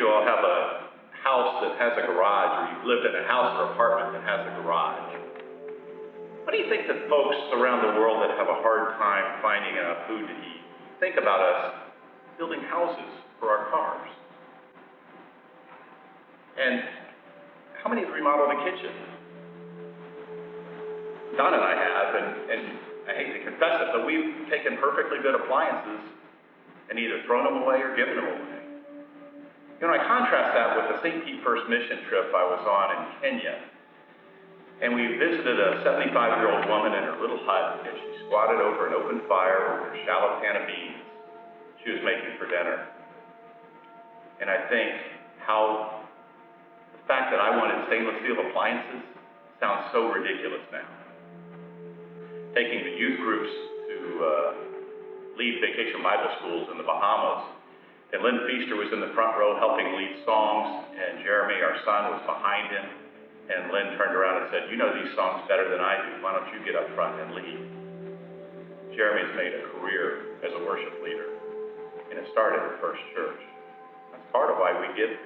you all have a house that has a garage, or you've lived in a house or apartment that has a garage? What do you think that folks around the world that have a hard time finding enough food to eat think about us building houses for our cars? And how many have remodeled a kitchen? Don and I have, and I hate to confess it, but we've taken perfectly good appliances and either thrown them away or given them away. You know, I contrast that with the St. Pete First Mission trip I was on in Kenya. And we visited a 75-year-old woman in her little hut, and she squatted over an open fire with her shallow pan of beans she was making for dinner. And I think how the fact that I wanted stainless steel appliances sounds so ridiculous now. Taking the youth groups to lead vacation Bible schools in the Bahamas, and Lynn Feaster was in the front row helping lead songs, and Jeremy, our son, was behind him. And Lynn turned around and said, "You know these songs better than I do. Why don't you get up front and lead?" Jeremy's made a career as a worship leader, and it started at First Church. That's part of why we give.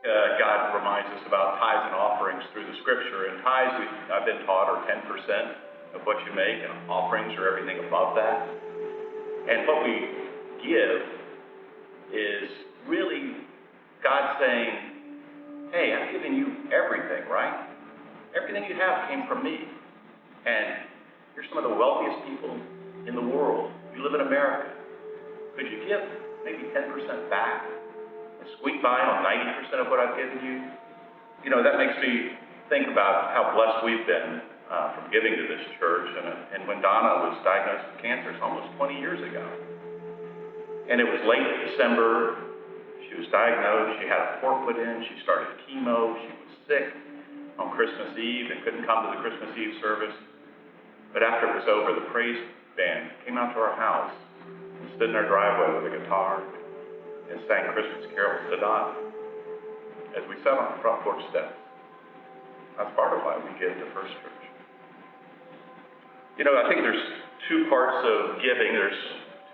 God reminds us about tithes and offerings through the Scripture. And tithes, I've been taught, are 10% of what you make, and offerings are everything above that. And what we give is really God saying, "Hey, I've given you everything, right? Everything you have came from me. And you're some of the wealthiest people in the world. You live in America. Could you give maybe 10% back and squeak by on 90% of what I've given you?" You know, that makes me think about how blessed we've been from giving to this church. And when Donna was diagnosed with cancer, it's almost 20 years ago. And it was late December. She was diagnosed. She had a port put in. She started chemo. She was sick on Christmas Eve and couldn't come to the Christmas Eve service. But after it was over, the praise band came out to our house and stood in our driveway with a guitar and sang Christmas carols to Donna as we sat on the front porch steps. That's part of why we give to First Church. You know, I think there's two parts of giving. There's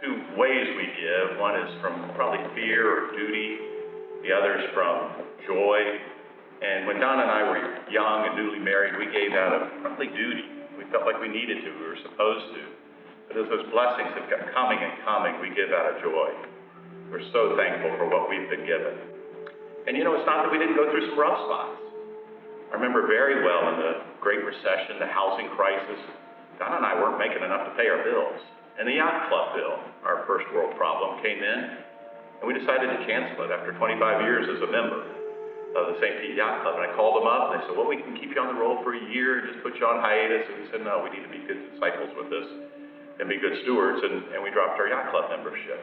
two ways we give. One is from probably fear or duty. The other is from joy. And when Donna and I were young and newly married, we gave out of probably duty. We felt like we needed to, we were supposed to. But as those blessings have kept coming and coming, we give out of joy. We're so thankful for what we've been given. And you know, it's not that we didn't go through some rough spots. I remember very well in the Great Recession, the housing crisis, Donna and I weren't making enough to pay our bills. And the yacht club bill, our first world problem, came in, and we decided to cancel it after 25 years as a member of the St. Pete Yacht Club. And I called them up, and they said, "Well, we can keep you on the roll for a year and just put you on hiatus." And we said, "No, we need to be good disciples with this and be good stewards," and we dropped our yacht club membership.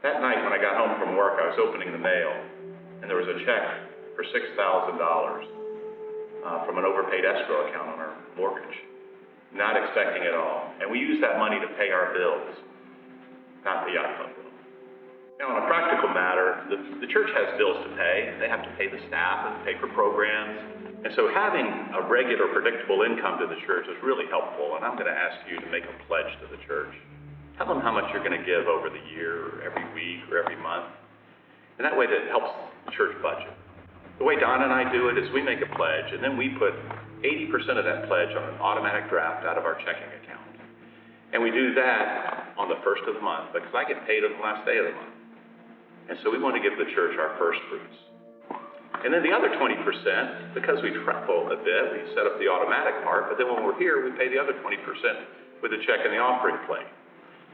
That night when I got home from work, I was opening the mail, and there was a check for $6,000 from an overpaid escrow account on our mortgage. Not expecting it all. And we used that money to pay our bills, not the yacht club bill. Now, on a practical matter, the church has bills to pay. They have to pay the staff and pay for programs. And so having a regular, predictable income to the church is really helpful. And I'm going to ask you to make a pledge to the church. Tell them how much you're going to give over the year, or every week, or every month. And that way that helps the church budget. The way Don and I do it is we make a pledge, and then we put 80% of that pledge on an automatic draft out of our checking account. And we do that on the first of the month, because I get paid on the last day of the month. And so we want to give the church our first fruits. And then the other 20%, because we travel a bit, we set up the automatic part, but then when we're here, we pay the other 20% with the check and the offering plate.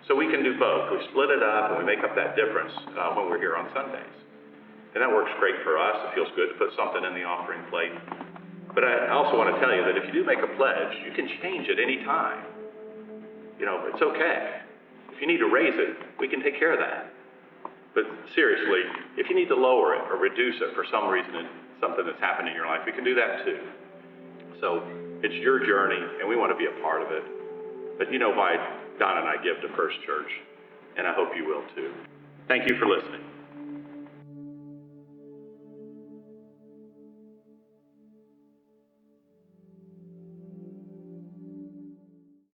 So we can do both. We split it up, and we make up that difference when we're here on Sundays. And that works great for us. It feels good to put something in the offering plate. But I also want to tell you that if you do make a pledge, you can change it any time. You know, it's okay. If you need to raise it, we can take care of that. But seriously, if you need to lower it or reduce it for some reason, something that's happened in your life, we can do that too. So it's your journey, and we want to be a part of it. But you know why Don and I give to First Church, and I hope you will too. Thank you for listening.